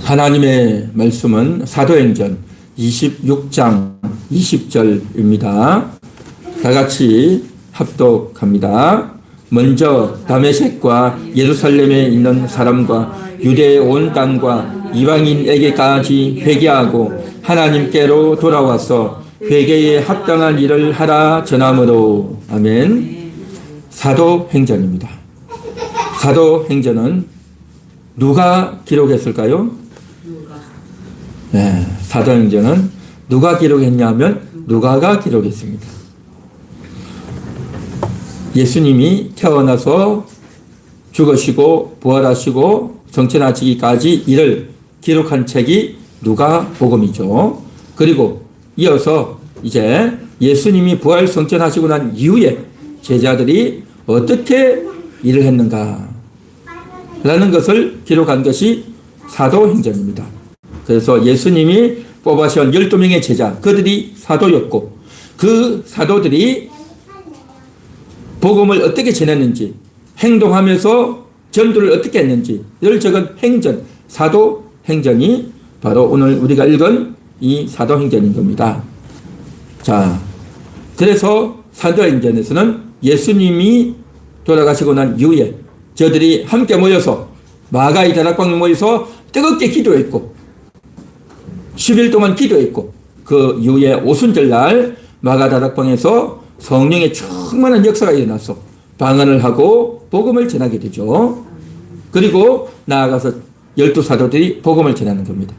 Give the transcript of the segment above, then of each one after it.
하나님의 말씀은 사도행전 26장 20절입니다. 다 같이 합독합니다. 먼저 다메섹과 예루살렘에 있는 사람과 유대의 온 땅과 이방인에게까지 회개하고 하나님께로 돌아와서 회개에 합당한 일을 하라 전함으로. 아멘. 사도행전입니다. 사도행전은 누가 기록했을까요? 네, 사도행전은 누가 기록했냐면 누가가 기록했습니다. 예수님이 태어나서 죽으시고 부활하시고 성천하시기까지 이를 기록한 책이 누가복음이죠. 그리고 이어서 이제 예수님이 부활 성천하시고 난 이후에 제자들이 어떻게 일을 했는가 라는 것을 기록한 것이 사도행전입니다. 그래서 예수님이 뽑아신 12명의 제자, 그들이 사도였고 그 사도들이 복음을 어떻게 전했는지, 행동하면서 전도를 어떻게 했는지를 적은 행전, 사도행전이 바로 오늘 우리가 읽은 이 사도행전인 겁니다. 자, 그래서 사도행전에서는 예수님이 돌아가시고 난 이후에 저들이 함께 모여서 마가의 다락방에 모여서 뜨겁게 기도했고 10일 동안 기도했고 그 이후에 오순절날 마가 다락방에서 성령의 충만한 역사가 일어나서 방언을 하고 복음을 전하게 되죠. 그리고 나아가서 12사도들이 복음을 전하는 겁니다.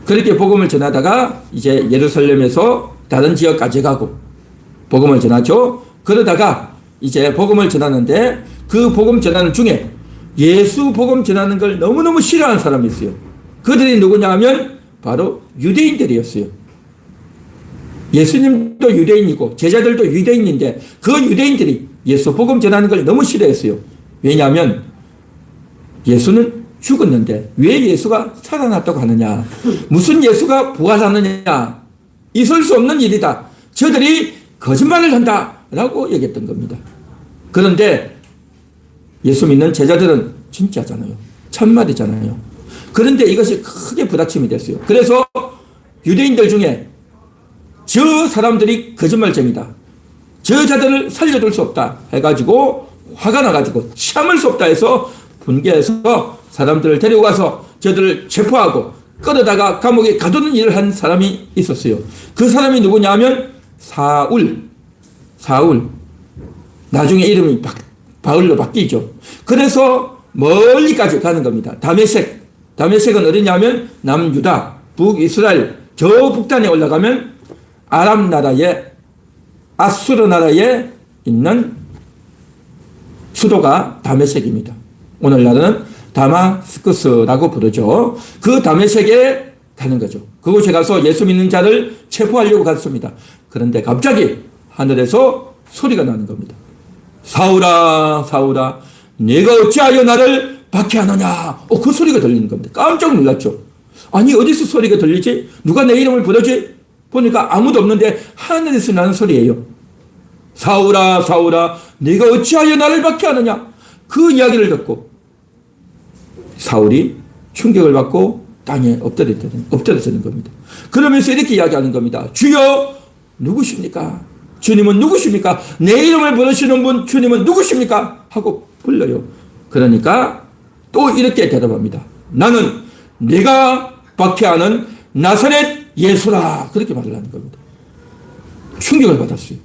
그렇게 복음을 전하다가 이제 예루살렘에서 다른 지역까지 가고 복음을 전하죠. 그러다가 이제 복음을 전하는데 그 복음 전하는 중에 예수 복음 전하는 걸 너무너무 싫어하는 사람이 있어요. 그들이 누구냐 하면 바로 유대인들이었어요. 예수님도 유대인이고 제자들도 유대인인데 그 유대인들이 예수 복음 전하는 걸 너무 싫어했어요. 왜냐하면 예수는 죽었는데 왜 예수가 살아났다고 하느냐, 무슨 예수가 부활하느냐, 있을 수 없는 일이다, 저들이 거짓말을 한다라고 얘기했던 겁니다. 그런데 예수 믿는 제자들은 진짜잖아요. 참말이잖아요. 그런데 이것이 크게 부딪힘이 됐어요. 그래서 유대인들 중에 저 사람들이 거짓말쟁이다, 저 자들을 살려둘 수 없다 해가지고 화가 나가지고 참을 수 없다 해서 분개해서 사람들을 데려가서 저들을 체포하고 끌어다가 감옥에 가두는 일을 한 사람이 있었어요. 그 사람이 누구냐 하면 사울. 나중에 이름이 바울로 바뀌죠. 그래서 멀리까지 가는 겁니다. 다메섹은 어디냐면 남유다, 북이스라엘 저 북단에 올라가면 아람 나라의 아수르 나라에 있는 수도가 다메섹입니다. 오늘날은 다마스커스라고 부르죠. 그 다메섹에 가는 거죠. 그곳에 가서 예수 믿는 자를 체포하려고 갔습니다. 그런데 갑자기 하늘에서 소리가 나는 겁니다. 사울아, 사울아, 네가 어찌하여 나를 박해하느냐. 그 소리가 들리는 겁니다. 깜짝 놀랐죠. 아니, 어디서 소리가 들리지? 누가 내 이름을 부르지? 보니까 아무도 없는데 하늘에서 나는 소리예요. 사울아, 사울아, 네가 어찌하여 나를 박해하느냐. 그 이야기를 듣고 사울이 충격을 받고 땅에 엎드려지는 겁니다. 그러면서 이렇게 이야기하는 겁니다. 주여, 누구십니까? 주님은 누구십니까? 내 이름을 부르시는 분 주님은 누구십니까? 하고 불러요. 그러니까 또 이렇게 대답합니다. 나는 네가 박해하는 나사렛 예수라. 그렇게 말을 하는 겁니다. 충격을 받았어요.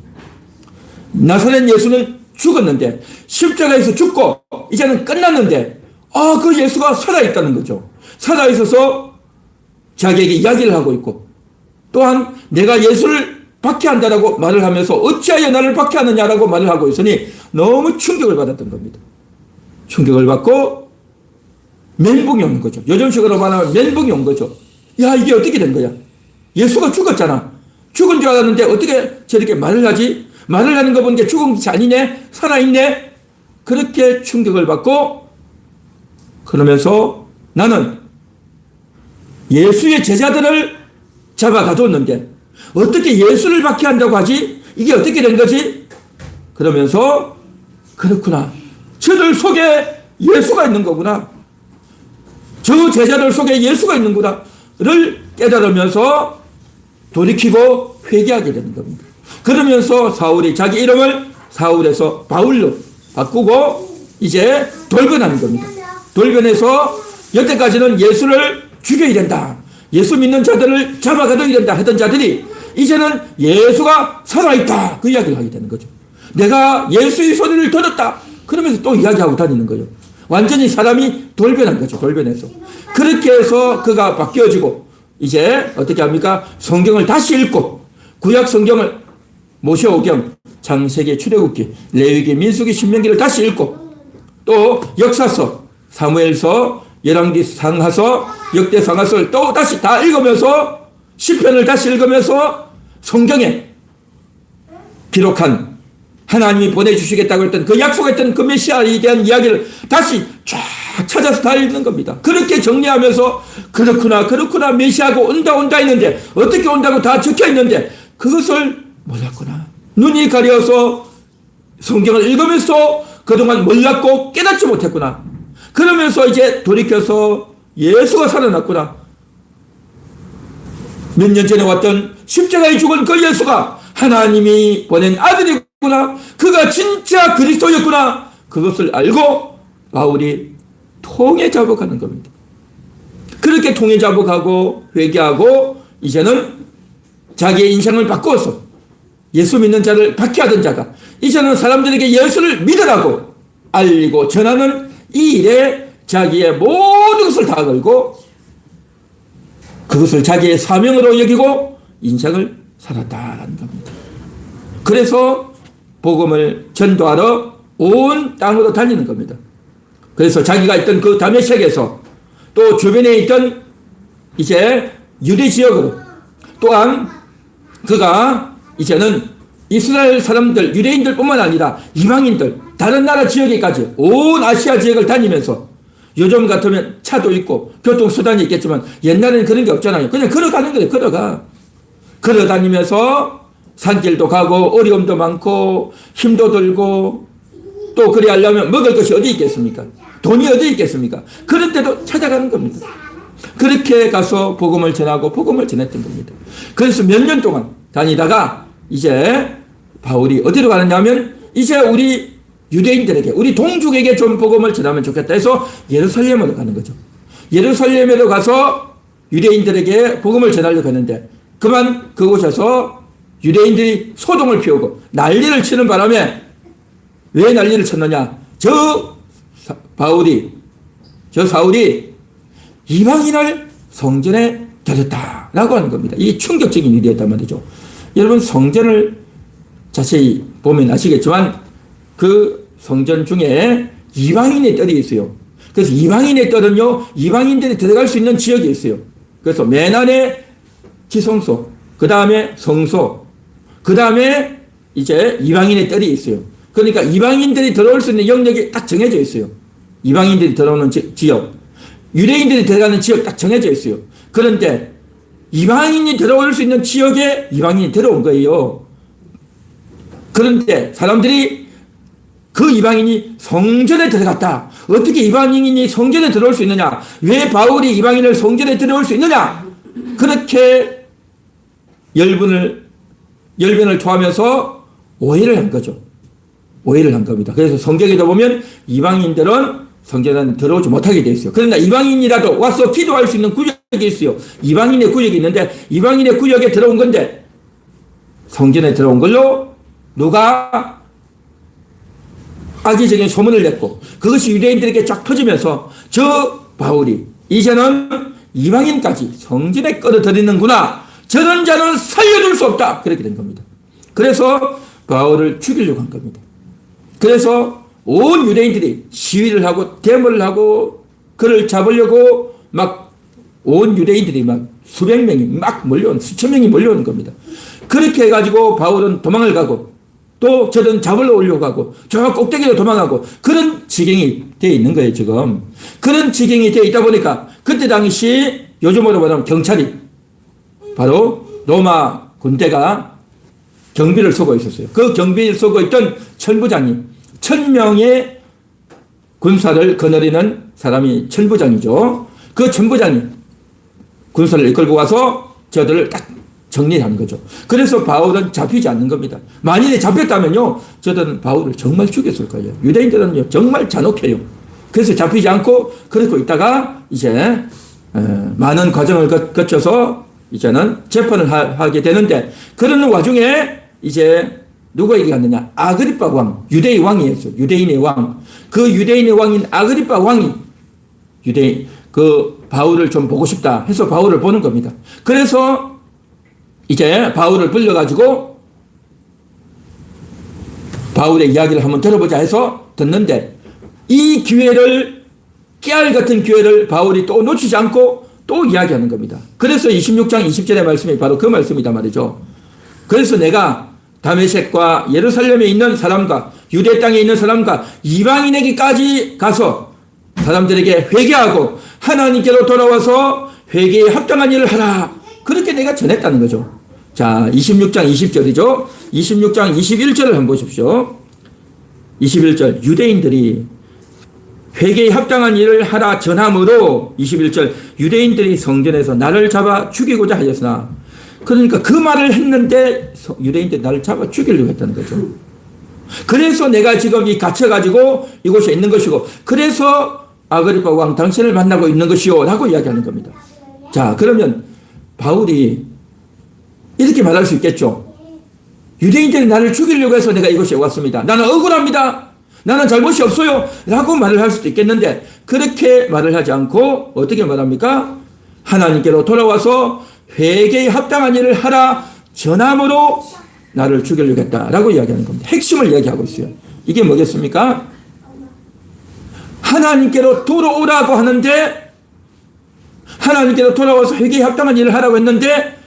나사렛 예수는 죽었는데, 십자가에서 죽고 이제는 끝났는데 그 예수가 살아있다는 거죠. 살아있어서 자기에게 이야기를 하고 있고, 또한 내가 예수를 박해한다라고 말을 하면서 어찌하여 나를 박해하느냐라고 말을 하고 있으니 너무 충격을 받았던 겁니다. 충격을 받고 멘붕이 오는 거죠. 요즘식으로 말하면 멘붕이 온 거죠. 야, 이게 어떻게 된 거야? 예수가 죽었잖아. 죽은 줄 알았는데 어떻게 저렇게 말을 하지? 말을 하는 거 보니까 죽은 것이 아니네? 살아있네? 그렇게 충격을 받고, 그러면서 나는 예수의 제자들을 잡아 가뒀는데 어떻게 예수를 박해한다고 하지? 이게 어떻게 된 거지? 그러면서 그렇구나, 저들 속에 예수가 있는 거구나. 저 제자들 속에 예수가 있는구나를 깨달으면서 돌이키고 회개하게 되는 겁니다. 그러면서 사울이 자기 이름을 사울에서 바울로 바꾸고 이제 돌변하는 겁니다. 돌변해서 여태까지는 예수를 죽여야 된다, 예수 믿는 자들을 잡아가둬야 된다 하던 자들이 이제는 예수가 살아있다, 그 이야기를 하게 되는 거죠. 내가 예수의 소리를 들었다 그러면서 또 이야기하고 다니는 거죠. 완전히 사람이 돌변한 거죠. 돌변해서 그렇게 해서 그가 바뀌어지고 이제 어떻게 합니까? 성경을 다시 읽고 구약 성경을 모세오경, 창세기, 출애굽기, 레위기, 민수기, 신명기를 다시 읽고 또 역사서, 사무엘서, 열왕기, 상하서, 역대 상하서를 또 다시 다 읽으면서 시편을 다시 읽으면서 성경에 기록한 하나님이 보내주시겠다고 했던 그 약속했던 그 메시아에 대한 이야기를 다시 쫙 찾아서 다 읽는 겁니다. 그렇게 정리하면서 그렇구나 메시아가 온다 했는데 어떻게 온다고 다 적혀 있는데 그것을 몰랐구나. 눈이 가려서 성경을 읽으면서 그동안 몰랐고 깨닫지 못했구나. 그러면서 이제 돌이켜서 예수가 살아났구나. 몇 년 전에 왔던 십자가에 죽은 그 예수가 하나님이 보낸 아들이구나. 그가 진짜 그리스도였구나. 그것을 알고 바울이 통에 자복하는 겁니다. 그렇게 통에 자복하고 회개하고 이제는 자기의 인생을 바꾸어서 예수 믿는 자를 박해하던 자가 이제는 사람들에게 예수를 믿으라고 알리고 전하는 이 일에 자기의 모든 것을 다 걸고 그것을 자기의 사명으로 여기고 인생을 살았다는 겁니다. 그래서 복음을 전도하러 온 땅으로 다니는 겁니다. 그래서 자기가 있던 그 다메섹에서 또 주변에 있던 이제 유대 지역으로 또한 그가 이제는 이스라엘 사람들, 유대인들 뿐만 아니라 이방인들, 다른 나라 지역에까지 온 아시아 지역을 다니면서 요즘 같으면 차도 있고 교통수단이 있겠지만 옛날에는 그런 게 없잖아요. 그냥 걸어가는 거예요. 걸어다니면서 산길도 가고 어려움도 많고 힘도 들고 또 그리 하려면 먹을 것이 어디 있겠습니까? 돈이 어디 있겠습니까? 그런데도 찾아가는 겁니다. 그렇게 가서 복음을 전하고 복음을 전했던 겁니다. 그래서 몇 년 동안 다니다가 이제 바울이 어디로 가느냐면 이제 우리 유대인들에게 우리 동족에게 좀 복음을 전하면 좋겠다 해서 예루살렘으로 가는 거죠. 예루살렘으로 가서 유대인들에게 복음을 전하려고 했는데 그만 그곳에서 유대인들이 소동을 피우고 난리를 치는 바람에 왜 난리를 쳤느냐? 저 사울이 이방인을 성전에 데렸다라고 하는 겁니다. 이게 충격적인 일이었단 말이죠. 여러분 성전을 자세히 보면 아시겠지만 그 성전 중에 이방인의 뜰이 있어요. 그래서 이방인의 뜰은요, 이방인들이 들어갈 수 있는 지역이 있어요. 그래서 맨 안에 지성소, 그 다음에 성소, 그 다음에 이제 이방인의 뜰이 있어요. 그러니까 이방인들이 들어올 수 있는 영역이 딱 정해져 있어요. 이방인들이 들어오는 지역, 유대인들이 들어가는 지역 딱 정해져 있어요. 그런데 이방인이 들어올 수 있는 지역에 이방인이 들어온 거예요. 그런데 사람들이 그 이방인이 성전에 들어갔다. 어떻게 이방인이 성전에 들어올 수 있느냐? 왜 바울이 이방인을 성전에 들어올 수 있느냐? 그렇게 열변을 토하면서 오해를 한 거죠. 오해를 한 겁니다. 그래서 성경에도 보면 이방인들은 성전에 들어오지 못하게 돼 있어요. 그러나 이방인이라도 와서 기도할 수 있는 구역이 있어요. 이방인의 구역이 있는데 이방인의 구역에 들어온 건데 성전에 들어온 걸로 누가 악의적인 소문을 냈고 그것이 유대인들에게 쫙 퍼지면서 저 바울이 이제는 이방인까지 성전에 끌어들이는구나. 저런 자는 살려줄 수 없다. 그렇게 된 겁니다. 그래서 바울을 죽이려고 한 겁니다. 그래서 온 유대인들이 시위를 하고 데모를 하고 그를 잡으려고 막 온 유대인들이 막 수백 명이 막 몰려온 수천 명이 몰려오는 겁니다. 그렇게 해가지고 바울은 도망을 가고 또 저는 잡으러 오려고 하고 저 꼭대기로 도망가고 그런 지경이 되어 있는 거예요. 지금 그런 지경이 되어 있다 보니까 그때 당시 요즘으로 말하면 경찰이 바로 로마 군대가 경비를 서고 있었어요. 그 경비를 서고 있던 천부장이 1000명의 군사를 거느리는 사람이 천부장이죠. 그 전부장이 군사를 이끌고 가서 저들을 딱 정리하는 거죠. 그래서 바울은 잡히지 않는 겁니다. 만일에 잡혔다면요, 저들은 바울을 정말 죽였을 거예요. 유대인들은요, 정말 잔혹해요. 그래서 잡히지 않고 그러고 있다가 이제 많은 과정을 거쳐서 이제는 재판을 하게 되는데, 그러는 와중에 이제 누구에게 갔느냐? 아그리파 왕, 유대의 왕이었어요. 유대인의 왕. 그 유대인의 왕인 아그리파 왕이 그 바울을 좀 보고 싶다 해서 바울을 보는 겁니다. 그래서 이제 바울을 불러가지고 바울의 이야기를 한번 들어보자 해서 듣는데, 이 기회를, 깨알 같은 기회를 바울이 또 놓치지 않고 또 이야기하는 겁니다. 그래서 26장 20절의 말씀이 바로 그 말씀이다 말이죠. 그래서 내가 다메섹과 예루살렘에 있는 사람과 유대 땅에 있는 사람과 이방인에게까지 가서 사람들에게 회개하고 하나님께로 돌아와서 회개에 합당한 일을 하라. 그렇게 내가 전했다는 거죠. 자, 26장 20절이죠. 26장 21절을 한번 보십시오. 21절, 유대인들이 회개에 합당한 일을 하라 전함으로, 21절, 유대인들이 성전에서 나를 잡아 죽이고자 하였으나, 그러니까 그 말을 했는데 유대인들이 나를 잡아 죽이려고 했다는 거죠. 그래서 내가 지금 갇혀가지고 이곳에 있는 것이고, 그래서 아그리파 왕 당신을 만나고 있는 것이요 라고 이야기하는 겁니다. 자, 그러면 바울이 이렇게 말할 수 있겠죠. 유대인들이 나를 죽이려고 해서 내가 이곳에 왔습니다. 나는 억울합니다. 나는 잘못이 없어요 라고 말을 할 수도 있겠는데, 그렇게 말을 하지 않고 어떻게 말합니까? 하나님께로 돌아와서 회개에 합당한 일을 하라 전함으로 나를 죽이려고 했다라고 이야기하는 겁니다. 핵심을 이야기하고 있어요. 이게 뭐겠습니까? 하나님께로 돌아오라고 하는데, 하나님께로 돌아와서 회개에 합당한 일을 하라고 했는데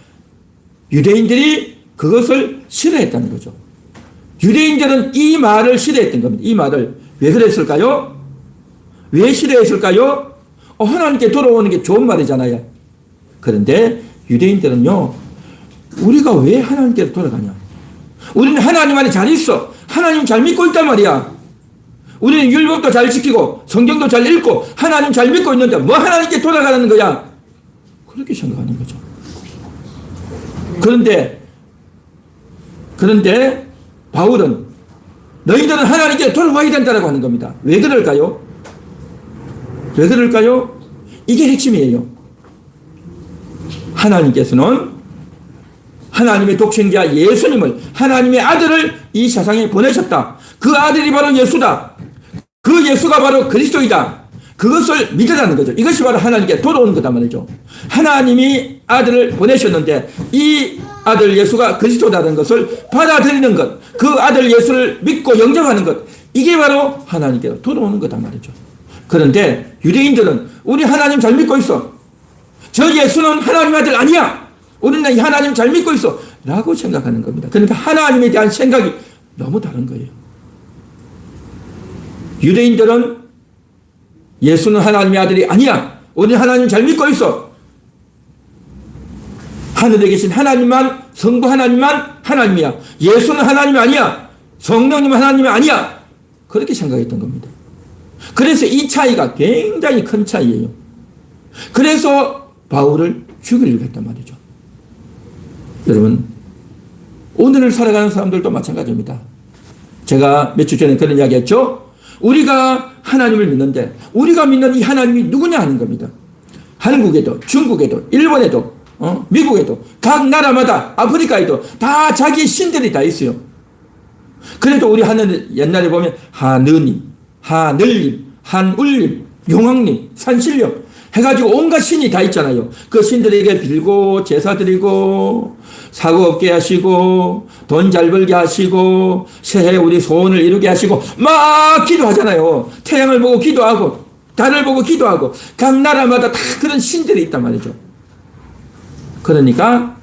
유대인들이 그것을 싫어했다는 거죠. 유대인들은 이 말을 싫어했던 겁니다. 이 말을 왜 그랬을까요? 왜 싫어했을까요? 하나님께 돌아오는 게 좋은 말이잖아요. 그런데 유대인들은요, 우리가 왜 하나님께로 돌아가냐? 우리는 하나님 안에 잘 있어. 하나님 잘 믿고 있단 말이야. 우리는 율법도 잘 지키고 성경도 잘 읽고 하나님 잘 믿고 있는데 뭐 하나님께 돌아가는 거야? 그렇게 생각하는 거죠. 그런데 바울은 너희들은 하나님께 돌아와야 된다고 하는 겁니다. 왜 그럴까요? 왜 그럴까요? 이게 핵심이에요. 하나님께서는 하나님의 독생자 예수님을, 하나님의 아들을 이 세상에 보내셨다. 그 아들이 바로 예수다. 그 예수가 바로 그리스도이다. 그것을 믿으라는 거죠. 이것이 바로 하나님께 돌아오는 거다 말이죠. 하나님이 아들을 보내셨는데 이 아들 예수가 그리스도다는 것을 받아들이는 것, 그 아들 예수를 믿고 영접하는 것, 이게 바로 하나님께로 돌아오는 거다 말이죠. 그런데 유대인들은 우리 하나님 잘 믿고 있어. 저 예수는 하나님 아들 아니야. 우리는 이 하나님 잘 믿고 있어 라고 생각하는 겁니다. 그러니까 하나님에 대한 생각이 너무 다른 거예요. 유대인들은 예수는 하나님의 아들이 아니야. 우리는 하나님 잘 믿고 있어. 하늘에 계신 하나님만, 성부 하나님만 하나님이야. 예수는 하나님이 아니야. 성령님은 하나님이 아니야. 그렇게 생각했던 겁니다. 그래서 이 차이가 굉장히 큰 차이예요. 그래서 바울을 죽이려고 했단 말이죠. 여러분, 오늘을 살아가는 사람들도 마찬가지입니다. 제가 몇 주 전에 그런 이야기 했죠? 우리가 하나님을 믿는데 우리가 믿는 이 하나님이 누구냐 하는 겁니다. 한국에도, 중국에도, 일본에도, 미국에도, 각 나라마다, 아프리카에도 다 자기의 신들이 다 있어요. 그래도 우리 하늘 옛날에 보면 하느님, 하늘님, 한울님, 용왕님, 산신령 해가지고 온갖 신이 다 있잖아요. 그 신들에게 빌고 제사 드리고 사고 없게 하시고 돈 잘 벌게 하시고 새해 우리 소원을 이루게 하시고 막 기도하잖아요. 태양을 보고 기도하고 달을 보고 기도하고 각 나라마다 다 그런 신들이 있단 말이죠. 그러니까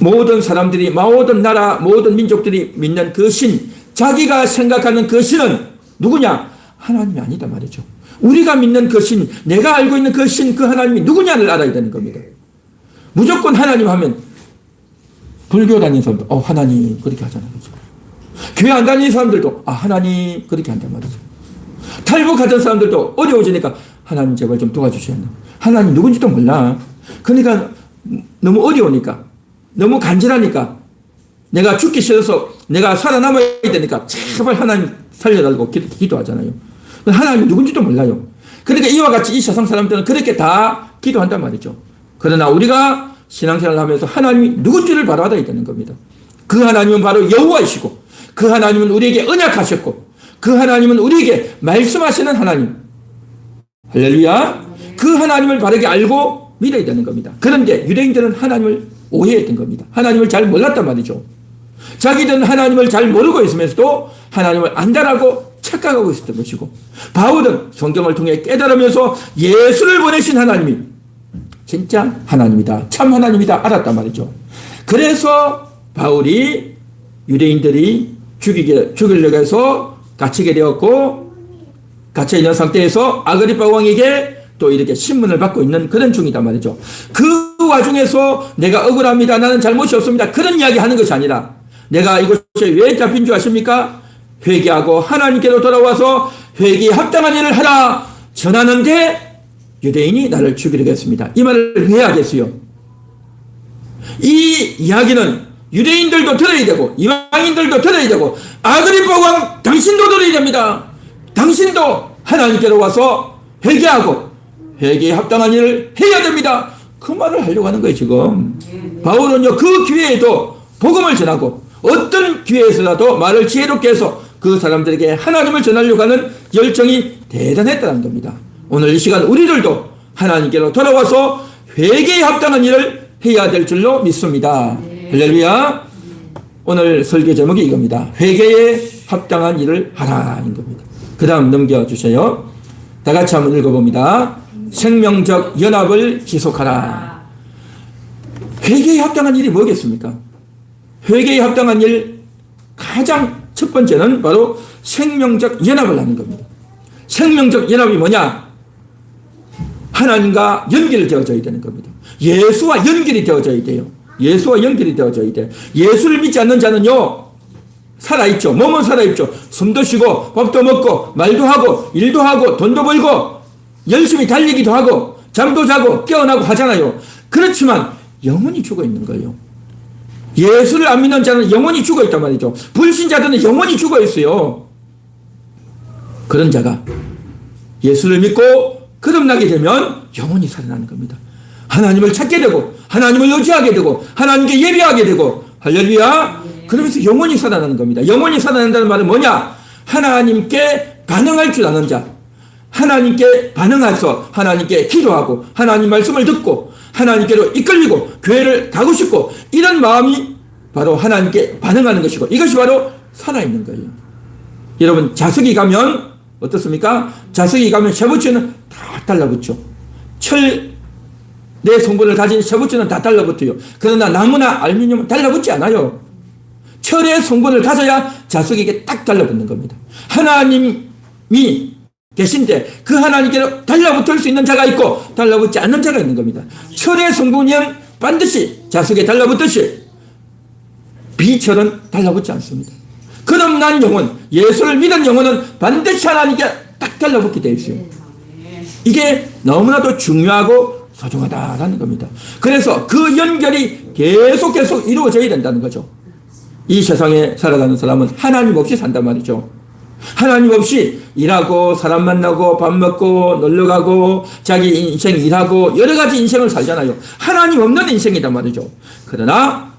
모든 사람들이, 모든 나라, 모든 민족들이 믿는 그 신, 자기가 생각하는 그 신은 누구냐? 하나님이 아니다 말이죠. 우리가 믿는 그 신, 내가 알고 있는 그 신, 그 하나님이 누구냐를 알아야 되는 겁니다. 무조건 하나님 하면 불교 다니는 사람도 하나님 그렇게 하잖아요. 그렇죠? 교회 안 다니는 사람들도 하나님 그렇게 한단 말이죠. 탈북하던 사람들도 어려워지니까 하나님 제발 좀 도와주셔야 한다. 하나님 누군지도 몰라. 그러니까 너무 어려우니까, 너무 간절하니까, 내가 죽기 싫어서 내가 살아남아야 되니까 제발 하나님 살려달라고 기도하잖아요. 하나님 누군지도 몰라요. 그러니까 이와 같이 이 세상 사람들은 그렇게 다 기도한단 말이죠. 그러나 우리가 신앙생활을 하면서 하나님이 누군지를 바로 알아야 되는 겁니다. 그 하나님은 바로 여호와이시고, 그 하나님은 우리에게 언약하셨고, 그 하나님은 우리에게 말씀하시는 하나님. 할렐루야. 그 하나님을 바르게 알고 믿어야 되는 겁니다. 그런데 유대인들은 하나님을 오해했던 겁니다. 하나님을 잘 몰랐단 말이죠. 자기들은 하나님을 잘 모르고 있으면서도 하나님을 안다라고 착각하고 있었던 것이고, 바울은 성경을 통해 깨달으면서 예수를 보내신 하나님이 진짜 하나님이다, 참 하나님이다 알았단 말이죠. 그래서 바울이 유대인들이 죽이려고 해서 갇히게 되었고, 갇혀있는 상태에서 아그리파 왕에게 또 이렇게 신문을 받고 있는 그런 중이단 말이죠. 그 와중에서 내가 억울합니다, 나는 잘못이 없습니다, 그런 이야기 하는 것이 아니라, 내가 이곳에 왜 잡힌 줄 아십니까? 회개하고 하나님께로 돌아와서 회개에 합당한 일을 하라 전하는데 유대인이 나를 죽이려고 했습니다. 이 말을 왜 하겠어요? 이 이야기는 유대인들도 들어야 되고 이방인들도 들어야 되고 아그리파 왕 당신도 들어야 됩니다. 당신도 하나님께로 와서 회개하고 회개에 합당한 일을 해야 됩니다. 그 말을 하려고 하는 거예요 지금. 바울은요 그 기회에도 복음을 전하고 어떤 기회에서라도 말을 지혜롭게 해서 그 사람들에게 하나님을 전하려고 하는 열정이 대단했다는 겁니다. 오늘 이 시간 우리들도 하나님께로 돌아와서 회개에 합당한 일을 해야 될 줄로 믿습니다. 할렐루야. 오늘 설교 제목이 이겁니다. 회개에 합당한 일을 하라인 겁니다. 그 다음 넘겨주세요. 다 같이 한번 읽어봅니다. 생명적 연합을 지속하라. 회개에 합당한 일이 뭐겠습니까? 회개에 합당한 일 가장 첫 번째는 바로 생명적 연합을 하는 겁니다. 생명적 연합이 뭐냐? 하나님과 연결이 되어져야 되는 겁니다. 예수와 연결이 되어져야 돼요. 예수와 연결이 되어져야 돼. 예수를 믿지 않는 자는요 살아있죠. 몸은 살아있죠. 숨도 쉬고 밥도 먹고 말도 하고 일도 하고 돈도 벌고 열심히 달리기도 하고 잠도 자고 깨어나고 하잖아요. 그렇지만 영혼이 죽어 있는 거예요. 예수를 안 믿는 자는 영혼이 죽어 있단 말이죠. 불신자들은 영혼이 죽어 있어요. 그런 자가 예수를 믿고 거듭나게 되면 영혼이 살아나는 겁니다. 하나님을 찾게 되고 하나님을 의지하게 되고 하나님께 예배하게 되고 할렐루야. 그러면서 영혼이 살아나는 겁니다. 영혼이 살아난다는 말은 뭐냐? 하나님께 반응할 줄 아는 자, 하나님께 반응해서 하나님께 기도하고 하나님 말씀을 듣고 하나님께로 이끌리고 교회를 가고 싶고 이런 마음이 바로 하나님께 반응하는 것이고 이것이 바로 살아있는 거예요. 여러분 자석이 가면 어떻습니까? 자석이 가면 쇠붙이는 다 달라붙죠. 철의 성분을 가진 쇠붙이는 다 달라붙어요. 그러나 나무나 알루미늄은 달라붙지 않아요. 철의 성분을 가져야 자석에게 딱 달라붙는 겁니다. 하나님이 계신데 그 하나님께로 달라붙을 수 있는 자가 있고 달라붙지 않는 자가 있는 겁니다. 철의 성분은 반드시 자석에 달라붙듯이 비철은 달라붙지 않습니다. 거듭난 영혼, 예수를 믿은 영혼은 반드시 하나님께 딱 달라붙게 되어 있어요. 이게 너무나도 중요하고 소중하다라는 겁니다. 그래서 그 연결이 계속 이루어져야 된다는 거죠. 이 세상에 살아가는 사람은 하나님 없이 산단 말이죠. 하나님 없이 일하고 사람 만나고 밥 먹고 놀러가고 자기 인생 일하고 여러 가지 인생을 살잖아요. 하나님 없는 인생이란 말이죠. 그러나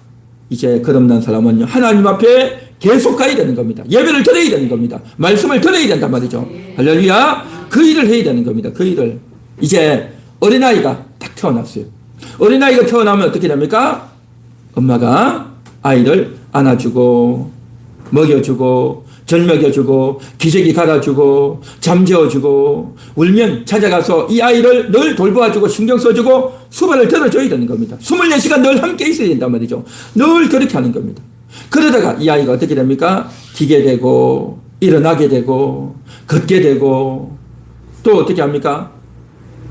이제 거듭난 사람은 하나님 앞에 계속 가야 되는 겁니다. 예배를 드려야 되는 겁니다. 말씀을 들어야 된단 말이죠. 할렐루야. 그 일을 해야 되는 겁니다. 그 일을. 이제 어린아이가 딱 태어났어요. 어린아이가 태어나면 어떻게 됩니까? 엄마가 아이를 안아주고 먹여주고 젖 먹여주고 기저귀 갈아주고 잠재워주고 울면 찾아가서 이 아이를 늘 돌보아주고 신경 써주고 수발을 들어줘야 되는 겁니다. 24시간 늘 함께 있어야 된단 말이죠. 늘 그렇게 하는 겁니다. 그러다가 이 아이가 어떻게 됩니까? 기게 되고 일어나게 되고 걷게 되고 또 어떻게 합니까?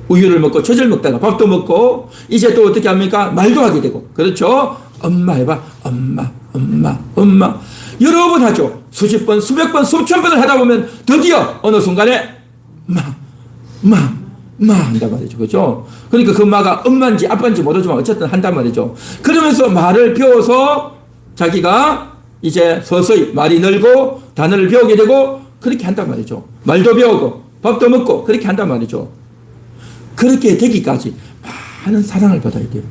우유를 먹고 젖을 먹다가 밥도 먹고 이제 또 어떻게 합니까? 말도 하게 되고 그렇죠? 엄마 해봐. 엄마 여러 번 하죠. 수십 번, 수백 번, 수천 번을 하다 보면 드디어 어느 순간에 엄마 한단 말이죠. 그죠? 그러니까 그 엄마가 엄마인지 아빠인지 모르지만 어쨌든 한단 말이죠. 그러면서 말을 배워서 자기가 이제 서서히 말이 늘고 단어를 배우게 되고 그렇게 한단 말이죠. 말도 배우고 밥도 먹고 그렇게 한단 말이죠. 그렇게 되기까지 많은 사랑을 받아야 돼요.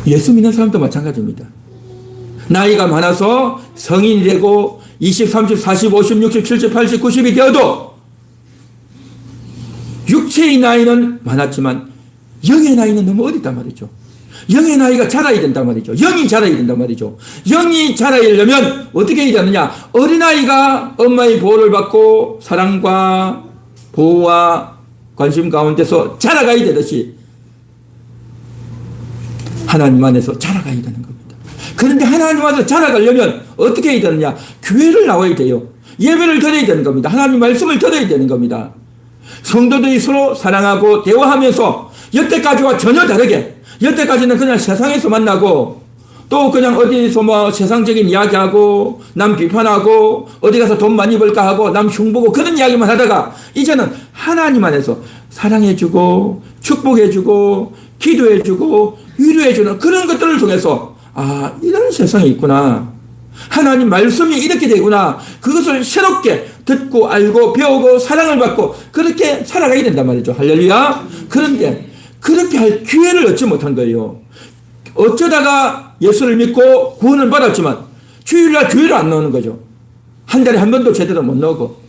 예수 믿는 사람도 마찬가지입니다. 나이가 많아서 성인이 되고 20, 30, 40, 50, 60, 70, 80, 90이 되어도 육체의 나이는 많았지만 영의 나이는 너무 어리단 말이죠. 영의 나이가 자라야 된단 말이죠. 영이 자라야 된단 말이죠. 영이 자라려면 어떻게 해야 되느냐? 어린아이가 엄마의 보호를 받고 사랑과 보호와 관심 가운데서 자라가야 되듯이 하나님 안에서 자라가야 되는 겁니다. 그런데 하나님 안에서 자라가려면 어떻게 해야 되느냐? 교회를 나와야 돼요. 예배를 드려야 되는 겁니다. 하나님 말씀을 들어야 되는 겁니다. 성도들이 서로 사랑하고 대화하면서 여태까지와 전혀 다르게, 여태까지는 그냥 세상에서 만나고 또 그냥 어디서 뭐 세상적인 이야기하고 남 비판하고 어디 가서 돈 많이 벌까 하고 남 흉보고 그런 이야기만 하다가 이제는 하나님 안에서 사랑해주고 축복해주고 기도해주고 위로해주는 그런 것들을 통해서 아, 이런 세상이 있구나. 하나님 말씀이 이렇게 되구나. 그것을 새롭게 듣고 알고 배우고 사랑을 받고 그렇게 살아가야 된단 말이죠. 할렐루야. 그런데 그렇게 할 기회를 얻지 못한 거예요. 어쩌다가 예수를 믿고 구원을 받았지만 주일날 교회를 안 나오는 거죠. 한 달에 한 번도 제대로 못 나오고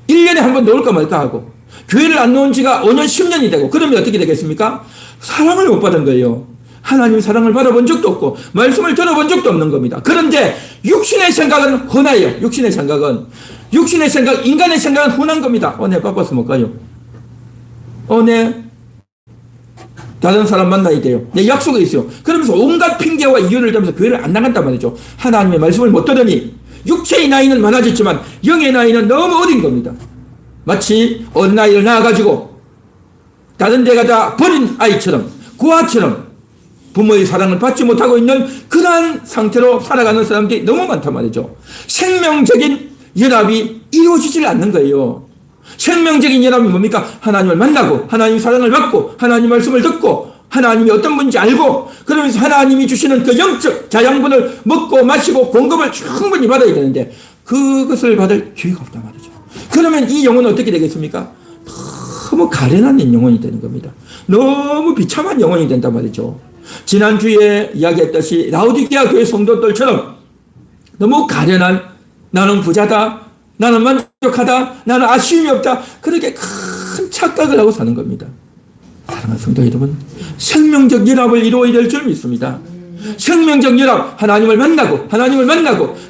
1년에 한 번 나올까 말까 하고 교회를 안 나온 지가 5년 10년이 되고 그러면 어떻게 되겠습니까? 사랑을 못 받은 거예요. 하나님 사랑을 받아본 적도 없고 말씀을 들어본 적도 없는 겁니다. 그런데 육신의 생각은 흔해요. 육신의 생각, 인간의 생각은 흔한 겁니다. 내 바빠서 못 가요. 내 다른 사람 만나야 돼요. 내 약속이 있어요. 그러면서 온갖 핑계와 이유를 대면서 교회를 안 나간단 말이죠. 하나님의 말씀을 못 들으니 육체의 나이는 많아졌지만 영의 나이는 너무 어린 겁니다. 마치 어린아이를 낳아가지고 다른 데 가다 버린 아이처럼 고아처럼 부모의 사랑을 받지 못하고 있는 그러한 상태로 살아가는 사람들이 너무 많단 말이죠. 생명적인 연합이 이루어지질 않는 거예요. 생명적인 연합이 뭡니까? 하나님을 만나고 하나님 사랑을 받고 하나님 말씀을 듣고 하나님이 어떤 분인지 알고 그러면서 하나님이 주시는 그 영적 자양분을 먹고 마시고 공급을 충분히 받아야 되는데 그것을 받을 기회가 없단 말이죠. 그러면 이 영혼은 어떻게 되겠습니까? 너무 가련한 영혼이 되는 겁니다. 너무 비참한 영혼이 된단 말이죠. 지난주에 이야기했듯이 라오디게아 교회 성도들처럼 너무 가련한 나는 부자다, 나는 만족하다, 나는 아쉬움이 없다 그렇게 큰 착각을 하고 사는 겁니다. 사랑하는 성도 여러분, 생명적 연합을 이루어야 될 줄 믿습니다. 생명적 연합, 하나님을 만나고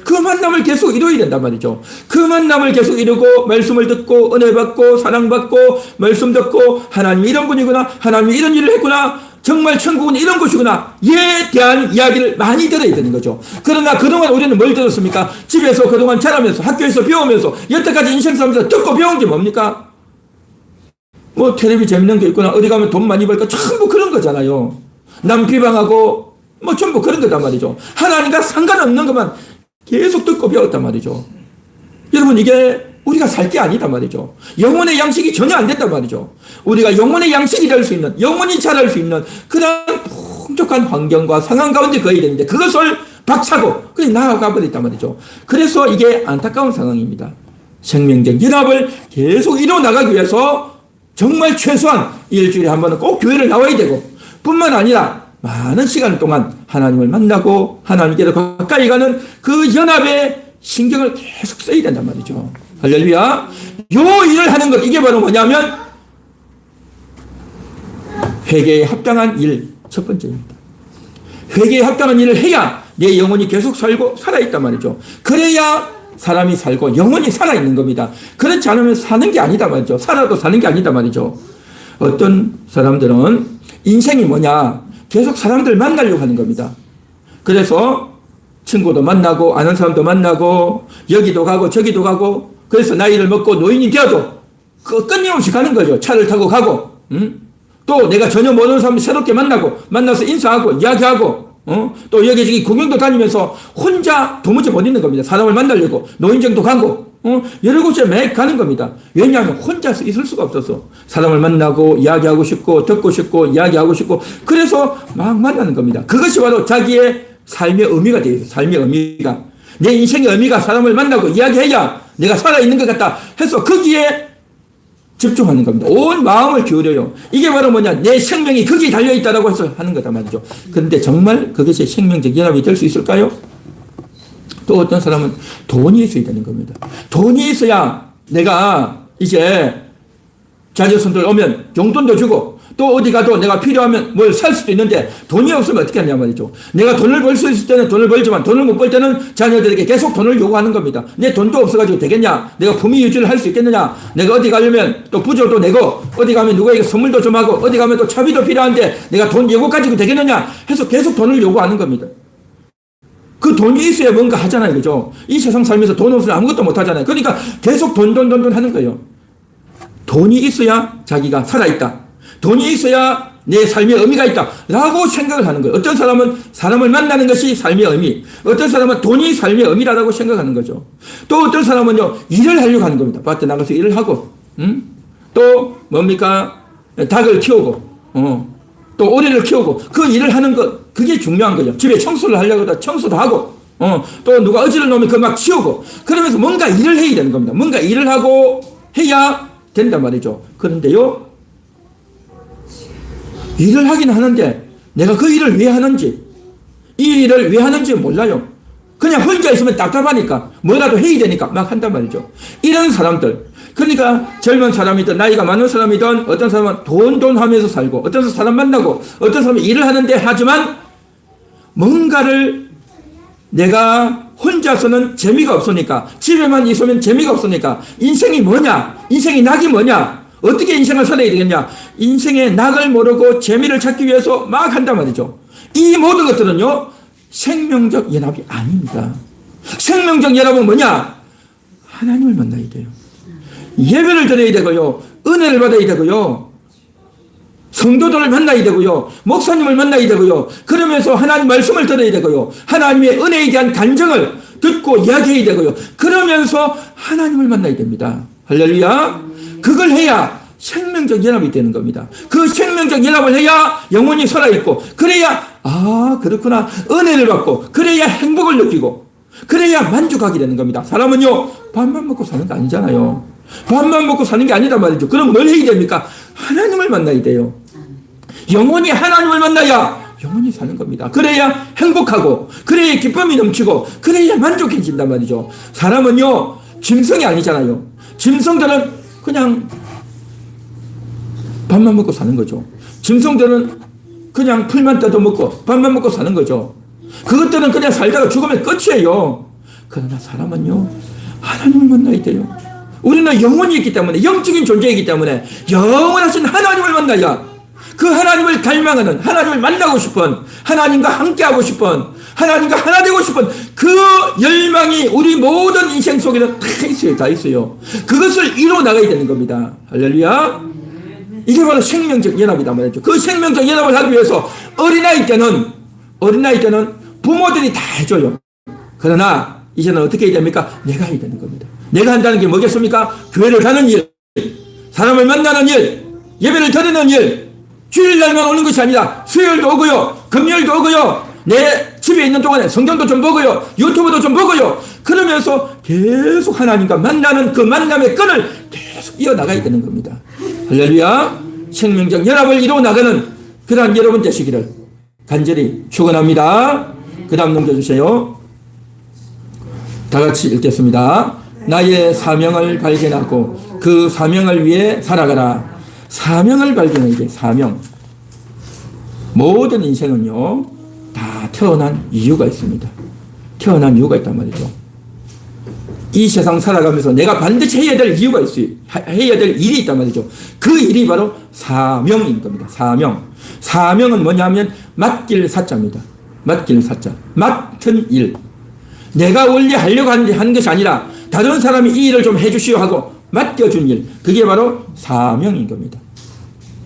그 만남을 계속 이루어야 된단 말이죠. 그 만남을 계속 이루고 말씀을 듣고 은혜 받고 사랑 받고 말씀 듣고 하나님이 이런 분이구나, 하나님이 이런 일을 했구나, 정말 천국은 이런 곳이구나 에 대한 이야기를 많이 들어야 되는 거죠. 그러나 그동안 우리는 뭘 들었습니까? 집에서 그동안 자라면서 학교에서 배우면서 여태까지 인생 살면서 듣고 배운 게 뭡니까? 뭐 텔레비 재밌는 게 있구나, 어디 가면 돈 많이 벌까, 전부 그런 거잖아요. 남 비방하고 뭐 전부 그런 거단 말이죠. 하나님과 상관없는 것만 계속 듣고 배웠단 말이죠. 여러분, 이게 우리가 살 게 아니다 말이죠. 영혼의 양식이 전혀 안 된단 말이죠. 우리가 영혼의 양식이 될 수 있는, 영혼이 자랄 수 있는 그런 풍족한 환경과 상황 가운데 거해야 되는데 그것을 박차고 그냥 나아가 버렸단 말이죠. 그래서 이게 안타까운 상황입니다. 생명적 연합을 계속 이루어 나가기 위해서 정말 최소한 일주일에 한 번은 꼭 교회를 나와야 되고 뿐만 아니라 많은 시간 동안 하나님을 만나고 하나님께로 가까이 가는 그 연합에 신경을 계속 써야 된단 말이죠. 할렐루야. 요 일을 하는 것, 이게 바로 뭐냐면 회개에 합당한 일, 첫 번째입니다. 회개에 합당한 일을 해야 내 영혼이 계속 살고 살아있단 말이죠. 그래야 사람이 살고 영혼이 살아있는 겁니다. 그렇지 않으면 사는 게 아니다 말이죠. 살아도 사는 게 아니다 말이죠. 어떤 사람들은 인생이 뭐냐, 계속 사람들 만나려고 하는 겁니다. 그래서 친구도 만나고 아는 사람도 만나고 여기도 가고 저기도 가고 그래서 나이를 먹고 노인이 되어도 그 끊임없이 가는 거죠. 차를 타고 가고 또 내가 전혀 모르는 사람 새롭게 만나서 인사하고 이야기하고 또 여기저기 구경도 다니면서 혼자 도무지 못 있는 겁니다. 사람을 만나려고 노인정도 가고 여러 곳에 매 가는 겁니다. 왜냐하면 혼자서 있을 수가 없어서 사람을 만나고 이야기하고 싶고 듣고 싶고 이야기하고 싶고 그래서 막 만나는 겁니다. 그것이 바로 자기의 삶의 의미가 되어 있어요. 삶의 의미가. 내 인생의 의미가 사람을 만나고 이야기해야 내가 살아있는 것 같다 해서 거기에 집중하는 겁니다. 온 마음을 기울여요. 이게 바로 뭐냐? 내 생명이 거기에 달려있다라고 해서 하는 거다 말이죠. 그런데 정말 그것이 생명적 연합이 될 수 있을까요? 또 어떤 사람은 돈이 있어야 되는 겁니다. 돈이 있어야 내가 이제 자녀손들 오면 용돈도 주고 또 어디 가도 내가 필요하면 뭘 살 수도 있는데 돈이 없으면 어떻게 하냐 말이죠. 내가 돈을 벌 수 있을 때는 돈을 벌지만 돈을 못 벌 때는 자녀들에게 계속 돈을 요구하는 겁니다. 내 돈도 없어가지고 되겠냐? 내가 품위 유지를 할 수 있겠느냐? 내가 어디 가려면 또 부조도 내고 어디 가면 누구에게 선물도 좀 하고 어디 가면 또 차비도 필요한데 내가 돈 요구 가지고 되겠느냐? 해서 계속 돈을 요구하는 겁니다. 그 돈이 있어야 뭔가 하잖아요. 그죠? 이 세상 살면서 돈 없으면 아무것도 못 하잖아요. 그러니까 계속 돈 하는 거예요. 돈이 있어야 자기가 살아있다. 돈이 있어야 내 삶의 의미가 있다. 라고 생각을 하는 거예요. 어떤 사람은 사람을 만나는 것이 삶의 의미. 어떤 사람은 돈이 삶의 의미라고 생각하는 거죠. 또 어떤 사람은요, 일을 하려고 하는 겁니다. 밭에 나가서 일을 하고, 또 뭡니까? 닭을 키우고, 또 오리를 키우고, 그 일을 하는 것, 그게 중요한 거죠. 집에 청소를 하려고 하다 청소도 하고, 또 누가 어지를 놓으면 그 막 치우고, 그러면서 뭔가 일을 해야 되는 겁니다. 뭔가 일을 하고 해야 된단 말이죠. 그런데요, 일을 하긴 하는데 내가 그 일을 왜 하는지, 이 일을 왜 하는지 몰라요. 그냥 혼자 있으면 답답하니까 뭐라도 해야 되니까 막 한단 말이죠. 이런 사람들, 그러니까 젊은 사람이든 나이가 많은 사람이든 어떤 사람은 돈 하면서 살고 어떤 사람은 사람 만나고 어떤 사람은 일을 하는데 하지만 뭔가를 내가 혼자서는 재미가 없으니까, 집에만 있으면 재미가 없으니까 인생이 뭐냐, 인생이 낙이 뭐냐, 어떻게 인생을 살아야 되겠냐, 인생의 낙을 모르고 재미를 찾기 위해서 막 한단 말이죠. 이 모든 것들은요, 생명적 연합이 아닙니다. 생명적 연합은 뭐냐? 하나님을 만나야 돼요. 예배를 드려야 되고요, 은혜를 받아야 되고요, 성도들을 만나야 되고요, 목사님을 만나야 되고요, 그러면서 하나님 말씀을 들어야 되고요, 하나님의 은혜에 대한 간증을 듣고 이야기해야 되고요, 그러면서 하나님을 만나야 됩니다. 할렐루야. 그걸 해야 생명적 연합이 되는 겁니다. 그 생명적 연합을 해야 영혼이 살아있고, 그래야 그렇구나, 은혜를 받고, 그래야 행복을 느끼고, 그래야 만족하게 되는 겁니다. 사람은요, 밥만 먹고 사는 게 아니잖아요. 밥만 먹고 사는 게 아니다 말이죠. 그럼 뭘 해야 됩니까? 하나님을 만나야 돼요. 영혼이 하나님을 만나야 영혼이 사는 겁니다. 그래야 행복하고, 그래야 기쁨이 넘치고, 그래야 만족해진단 말이죠. 사람은요, 짐승이 아니잖아요. 짐승들은 그냥 밥만 먹고 사는 거죠. 짐승들은 그냥 풀만 뜯어먹고 밥만 먹고 사는 거죠. 그것들은 그냥 살다가 죽으면 끝이에요. 그러나 사람은요, 하나님을 만나야 돼요. 우리는 영혼이 있기 때문에, 영적인 존재이기 때문에 영원하신 하나님을 만나야, 그 하나님을 닮아가는, 하나님을 만나고 싶은, 하나님과 함께하고 싶은, 하나님과 하나 되고 싶은 그 열망이 우리 모든 인생 속에는 다 있어요. 다 있어요. 그것을 이루어 나가야 되는 겁니다. 할렐루야. 이게 바로 생명적 연합이다 말이죠. 그 생명적 연합을 하기 위해서 어린아이 때는 부모들이 다 해줘요. 그러나 이제는 어떻게 해야 됩니까? 내가 해야 되는 겁니다. 내가 한다는 게 뭐겠습니까? 교회를 가는 일, 사람을 만나는 일, 예배를 드리는 일, 주일날만 오는 것이 아니라 수요일도 오고요, 금요일도 오고요, 내 집에 있는 동안에 성경도 좀 보고요, 유튜브도 좀 보고요, 그러면서 계속 하나님과 만나는 그 만남의 끈을 계속 이어나가야 되는 겁니다. 할렐루야. 생명적 연합을 이루어 나가는 그러한 여러분 되시기를 간절히 축원합니다. 그 다음 넘겨주세요. 다 같이 읽겠습니다. 나의 사명을 발견하고 그 사명을 위해 살아가라. 사명을 발견해야 돼. 사명. 모든 인생은요, 다 태어난 이유가 있습니다. 태어난 이유가 있단 말이죠. 이 세상 살아가면서 내가 반드시 해야 될 이유가 있어요. 해야 될 일이 있단 말이죠. 그 일이 바로 사명인 겁니다. 사명. 사명은 뭐냐면 맡길 사자입니다. 맡길 사자. 맡은 일. 내가 원래 하려고 한 것이 아니라 다른 사람이 이 일을 좀 해주시오 하고 맡겨준 일. 그게 바로 사명인 겁니다.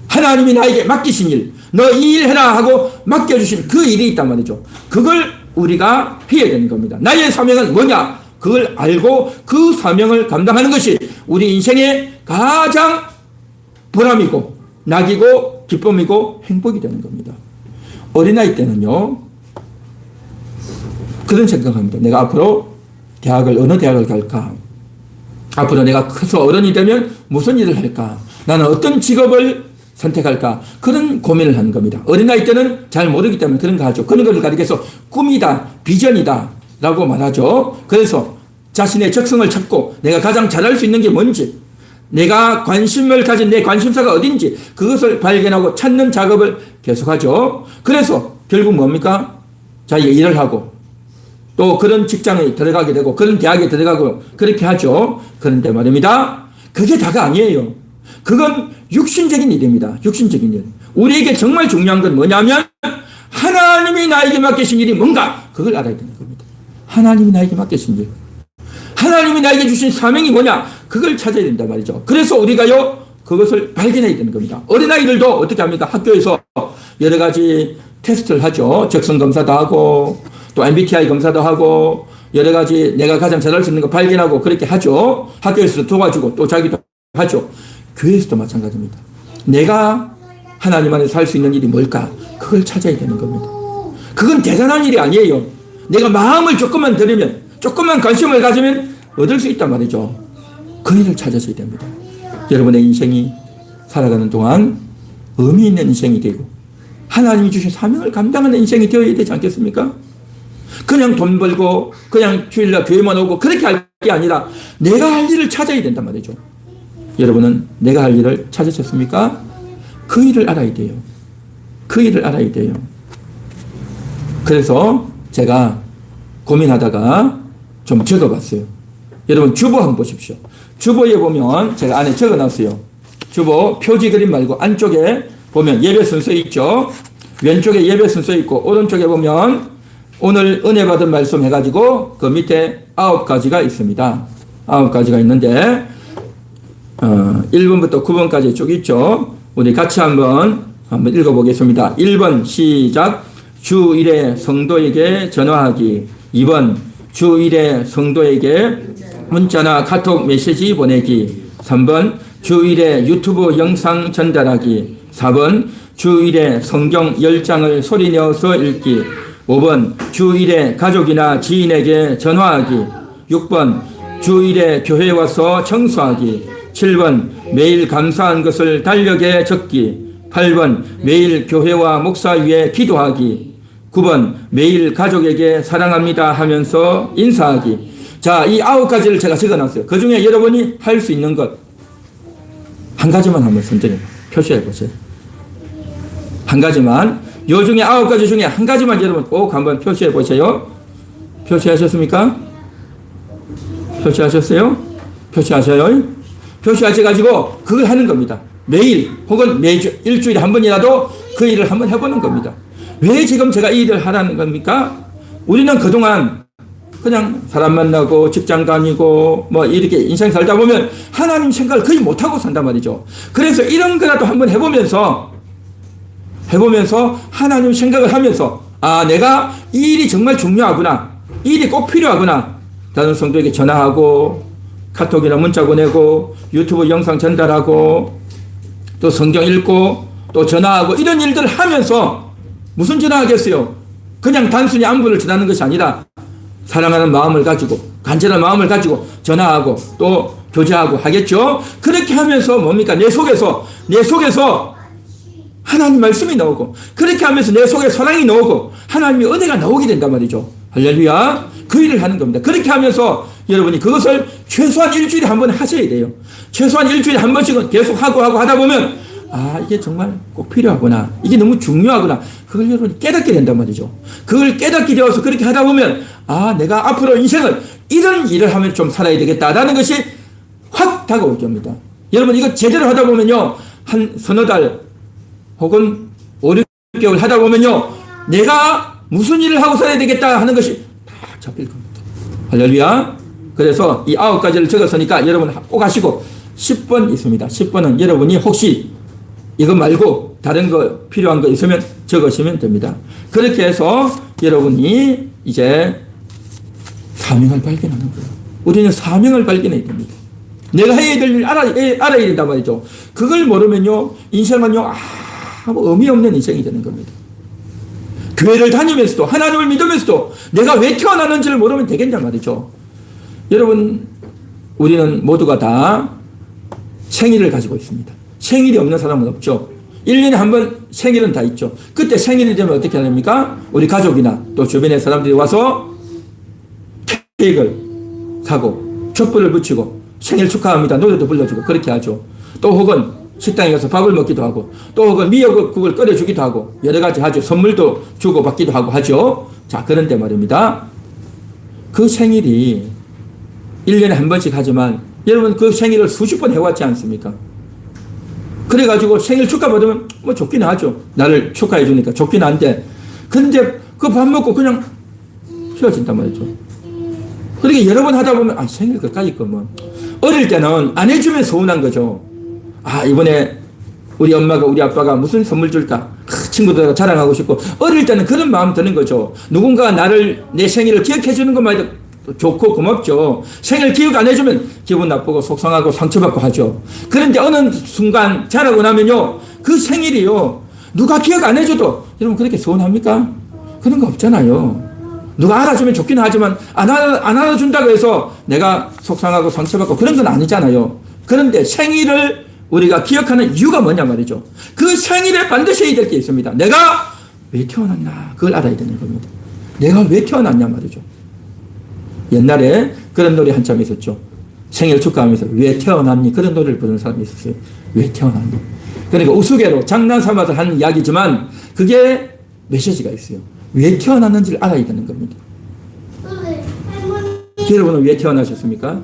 하나님이 나에게 맡기신 일, 너 이 일 해라 하고 맡겨주신 그 일이 있단 말이죠. 그걸 우리가 해야 되는 겁니다. 나의 사명은 뭐냐? 그걸 알고 그 사명을 감당하는 것이 우리 인생의 가장 보람이고 낙이고 기쁨이고 행복이 되는 겁니다. 어린아이 때는요, 그런 생각합니다. 내가 앞으로 어느 대학을 갈까? 앞으로 내가 커서 어른이 되면 무슨 일을 할까? 나는 어떤 직업을 선택할까? 그런 고민을 하는 겁니다. 어린아이 때는 잘 모르기 때문에 그런 거 하죠. 그런 것을 가리켜서 꿈이다, 비전이다 라고 말하죠. 그래서 자신의 적성을 찾고 내가 가장 잘할 수 있는 게 뭔지, 내가 관심을 가진 내 관심사가 어딘지 그것을 발견하고 찾는 작업을 계속하죠. 그래서 결국 뭡니까? 자기가 일을 하고 또 그런 직장에 들어가게 되고 그런 대학에 들어가고 그렇게 하죠. 그런데 말입니다. 그게 다가 아니에요. 그건 육신적인 일입니다. 육신적인 일. 우리에게 정말 중요한 건 뭐냐면 하나님이 나에게 맡기신 일이 뭔가 그걸 알아야 되는 겁니다. 하나님이 나에게 맡기신 일. 하나님이 나에게 주신 사명이 뭐냐 그걸 찾아야 된단 말이죠. 그래서 우리가요 그것을 발견해야 되는 겁니다. 어린아이들도 어떻게 합니까? 학교에서 여러 가지 테스트를 하죠. 적성검사도 하고 또 MBTI 검사도 하고 여러 가지 내가 가장 잘할 수 있는 거 발견하고 그렇게 하죠. 학교에서도 도와주고 또 자기도 하죠. 교회에서도 마찬가지입니다. 내가 하나님 안에서 할 수 있는 일이 뭘까? 그걸 찾아야 되는 겁니다. 그건 대단한 일이 아니에요. 내가 마음을 조금만 들이면 조금만 관심을 가지면 얻을 수 있단 말이죠. 그 일을 찾아서야 됩니다. 여러분의 인생이 살아가는 동안 의미 있는 인생이 되고 하나님이 주신 사명을 감당하는 인생이 되어야 되지 않겠습니까? 그냥 돈 벌고 그냥 주일날 교회만 오고 그렇게 할 게 아니라 내가 할 일을 찾아야 된단 말이죠. 여러분은 내가 할 일을 찾으셨습니까? 그 일을 알아야 돼요. 그 일을 알아야 돼요. 그래서 제가 고민하다가 좀 적어봤어요. 여러분 주보 한번 보십시오. 주보에 보면 제가 안에 적어놨어요. 주보 표지 그림 말고 안쪽에 보면 예배 순서 있죠. 왼쪽에 예배 순서 있고 오른쪽에 보면 오늘 은혜 받은 말씀 해가지고 그 밑에 9가지가 있습니다. 9가지가 있는데 1번부터 9번까지 쭉 있죠. 우리 같이 한번 읽어보겠습니다. 1번 시작. 주 1회 성도에게 전화하기. 2번 주 1회 성도에게 문자나 카톡 메시지 보내기. 3번 주 1회 유튜브 영상 전달하기. 4번 주 1회 성경 10장을 소리내어서 읽기. 5번 주 1회 가족이나 지인에게 전화하기. 6번 주 1회 교회 와서 청소하기. 7번 매일 감사한 것을 달력에 적기. 8번 매일 교회와 목사 위에 기도하기. 9번 매일 가족에게 사랑합니다 하면서 인사하기. 자, 이 9가지를 제가 적어놨어요. 그 중에 여러분이 할 수 있는 것 한 가지만 한번 선정해 표시해 보세요. 한 가지만. 요 중에 9가지 중에 한 가지만 여러분 꼭 한번 표시해 보세요. 표시하셨습니까? 표시하셨어요? 표시하셔요? 표시하셔가지고 그걸 하는 겁니다. 매일 혹은 매주 일주일에 한 번이라도 그 일을 한번 해보는 겁니다. 왜 지금 제가 이 일을 하라는 겁니까? 우리는 그동안 그냥 사람 만나고 직장 다니고 뭐 이렇게 인생 살다 보면 하나님 생각을 거의 못하고 산단 말이죠. 그래서 이런 거라도 한번 해보면서 하나님 생각을 하면서 아 내가 이 일이 정말 중요하구나. 이 일이 꼭 필요하구나. 다른 성도에게 전화하고 카톡이나 문자 보내고 유튜브 영상 전달하고 또 성경 읽고 또 전화하고 이런 일들을 하면서 무슨 전화하겠어요? 그냥 단순히 안부를 전하는 것이 아니라 사랑하는 마음을 가지고 간절한 마음을 가지고 전화하고 또 교제하고 하겠죠. 그렇게 하면서 뭡니까? 내 속에서 하나님 말씀이 나오고 그렇게 하면서 내 속에 사랑이 나오고 하나님의 은혜가 나오게 된단 말이죠. 할렐루야. 그 일을 하는 겁니다. 그렇게 하면서 여러분이 그것을 최소한 일주일에 한 번 하셔야 돼요. 최소한 일주일에 한 번씩은 계속 하고 하다 보면 아 이게 정말 꼭 필요하구나. 이게 너무 중요하구나. 그걸 여러분이 깨닫게 된단 말이죠. 그걸 깨닫게 되어서 그렇게 하다 보면 아 내가 앞으로 인생을 이런 일을 하면 좀 살아야 되겠다라는 것이 확 다가올 겁니다. 여러분 이거 제대로 하다 보면요. 한 서너 달 혹은 5, 6개월 하다 보면요. 내가 무슨 일을 하고 살아야 되겠다 하는 것이 다 잡힐 겁니다. 할렐루야. 그래서 이 9가지를 적었으니까 여러분 꼭 하시고 10번 있습니다. 10번은 여러분이 혹시 이거 말고 다른 거 필요한 거 있으면 적으시면 됩니다. 그렇게 해서 여러분이 이제 사명을 발견하는 거예요. 우리는 사명을 발견해야 됩니다. 내가 해야 될 일 알아야 된단 말이죠. 그걸 모르면요, 인생은요, 아무 의미 없는 인생이 되는 겁니다. 교회를 다니면서도, 하나님을 믿으면서도 내가 왜 태어나는지를 모르면 되겠냐 말이죠. 여러분, 우리는 모두가 다 생일을 가지고 있습니다. 생일이 없는 사람은 없죠. 1년에 한 번 생일은 다 있죠. 그때 생일이 되면 어떻게 합니까? 우리 가족이나 또 주변의 사람들이 와서 케이크를 사고 촛불을 붙이고 생일 축하합니다. 노래도 불러주고 그렇게 하죠. 또 혹은 식당에 가서 밥을 먹기도 하고 또 혹은 미역국을 끓여주기도 하고 여러 가지 하죠. 선물도 주고 받기도 하고 하죠. 자, 그런데 말입니다. 그 생일이 1년에 한 번씩 하지만 여러분 그 생일을 수십 번 해왔지 않습니까? 그래가지고 생일 축하받으면 뭐 좋긴 하죠. 나를 축하해 주니까 좋긴 한데 근데 그 밥 먹고 그냥 헤어진단 말이죠. 그렇게 여러 번 하다 보면 생일 끝까지 거면 어릴 때는 안 해주면 서운한 거죠. 이번에 우리 엄마가 우리 아빠가 무슨 선물 줄까 친구들과 자랑하고 싶고 어릴 때는 그런 마음 드는 거죠. 누군가 내 생일을 기억해 주는 것만 해도 좋고 고맙죠. 생일 기억 안 해주면 기분 나쁘고 속상하고 상처받고 하죠. 그런데 어느 순간 자라고 나면요, 그 생일이요, 누가 기억 안 해줘도 여러분 그렇게 서운합니까? 그런 거 없잖아요. 누가 알아주면 좋긴 하지만 안 알아준다고 해서 내가 속상하고 상처받고 그런 건 아니잖아요. 그런데 생일을 우리가 기억하는 이유가 뭐냐 말이죠. 그 생일에 반드시 해야 될 게 있습니다. 내가 왜 태어났나 그걸 알아야 되는 겁니다. 내가 왜 태어났냐 말이죠. 옛날에 그런 노래 한참 있었죠. 생일 축하하면서 왜 태어났니? 그런 노래를 부르는 사람이 있었어요. 왜 태어났니? 그러니까 우스개로 장난 삼아서 하는 이야기지만 그게 메시지가 있어요. 왜 태어났는지를 알아야 되는 겁니다. 여러분은 왜 태어나셨습니까?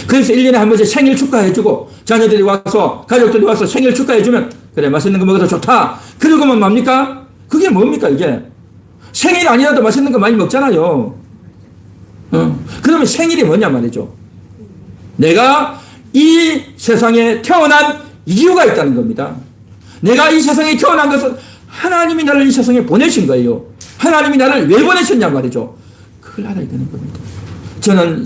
그래서 1년에 한 번씩 생일 축하해주고 자녀들이 와서 가족들이 와서 생일 축하해주면 그래 맛있는 거 먹어도 좋다. 그러고만 뭡니까? 그게 뭡니까 이게? 생일 아니라도 맛있는 거 많이 먹잖아요. 그러면 생일이 뭐냐 말이죠. 내가 이 세상에 태어난 이유가 있다는 겁니다. 내가 이 세상에 태어난 것은 하나님이 나를 이 세상에 보내신 거예요. 하나님이 나를 왜 보내셨냐 말이죠. 그걸 알아야 되는 겁니다. 저는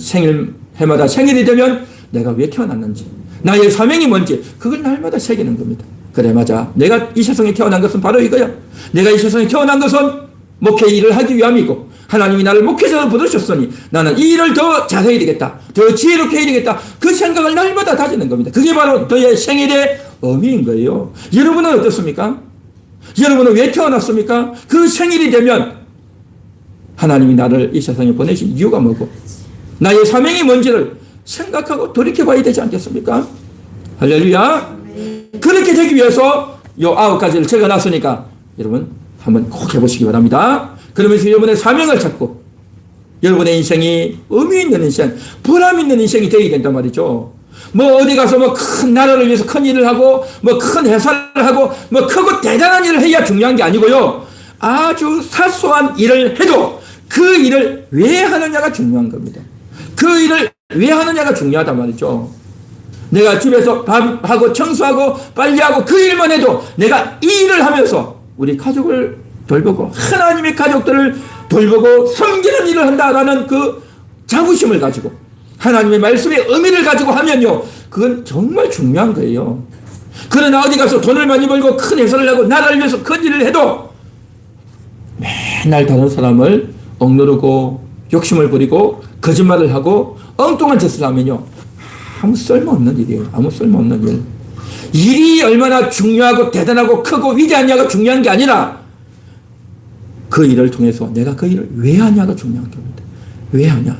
해마다 생일이 되면 내가 왜 태어났는지, 나의 사명이 뭔지 그걸 날마다 새기는 겁니다. 그래 맞아. 내가 이 세상에 태어난 것은 바로 이거야. 내가 이 세상에 태어난 것은 목회 일을 하기 위함이고 하나님이 나를 목회자로 부르셨으니 나는 이 일을 더 잘해야 되겠다. 더 지혜롭게 해야 되겠다. 그 생각을 날마다 다지는 겁니다. 그게 바로 너의 생일의 의미인 거예요. 여러분은 어떻습니까? 여러분은 왜 태어났습니까? 그 생일이 되면 하나님이 나를 이 세상에 보내신 이유가 뭐고 나의 사명이 뭔지를 생각하고 돌이켜봐야 되지 않겠습니까? 할렐루야. 그렇게 되기 위해서 요 9가지를 적어놨으니까 여러분 한번 꼭 해보시기 바랍니다. 그러면서 여러분의 사명을 찾고 여러분의 인생이 의미 있는 인생, 보람 있는 인생이 되어야 된단 말이죠. 뭐 어디 가서 뭐 큰 나라를 위해서 큰 일을 하고 뭐 큰 회사를 하고 뭐 크고 대단한 일을 해야 중요한 게 아니고요. 아주 사소한 일을 해도 그 일을 왜 하느냐가 중요한 겁니다. 그 일을 왜 하느냐가 중요하단 말이죠. 내가 집에서 밥하고 청소하고 빨래하고 그 일만 해도 내가 이 일을 하면서 우리 가족을 돌보고 하나님의 가족들을 돌보고 섬기는 일을 한다라는 그 자부심을 가지고 하나님의 말씀의 의미를 가지고 하면요, 그건 정말 중요한 거예요. 그러나 어디 가서 돈을 많이 벌고 큰 회사를 하고 나라를 위해서 큰 일을 해도 맨날 다른 사람을 억누르고 욕심을 부리고 거짓말을 하고 엉뚱한 짓을 하면요, 아무 쓸모없는 일이에요. 아무 쓸모없는 일. 일이 얼마나 중요하고 대단하고 크고 위대하냐가 중요한 게 아니라 그 일을 통해서 내가 그 일을 왜 하냐가 중요한 겁니다. 왜 하냐?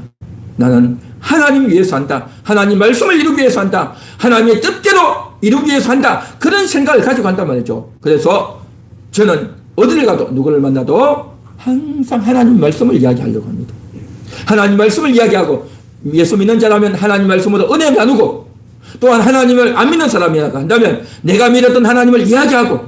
나는 하나님 위해서 한다. 하나님 말씀을 이루기 위해서 한다. 하나님의 뜻대로 이루기 위해서 한다. 그런 생각을 가지고 한단 말이죠. 그래서 저는 어디를 가도 누구를 만나도 항상 하나님 말씀을 이야기하려고 합니다. 하나님 말씀을 이야기하고 예수 믿는 자라면 하나님 말씀으로 은혜 나누고 또한 하나님을 안 믿는 사람이라고 한다면 내가 믿었던 하나님을 이야기하고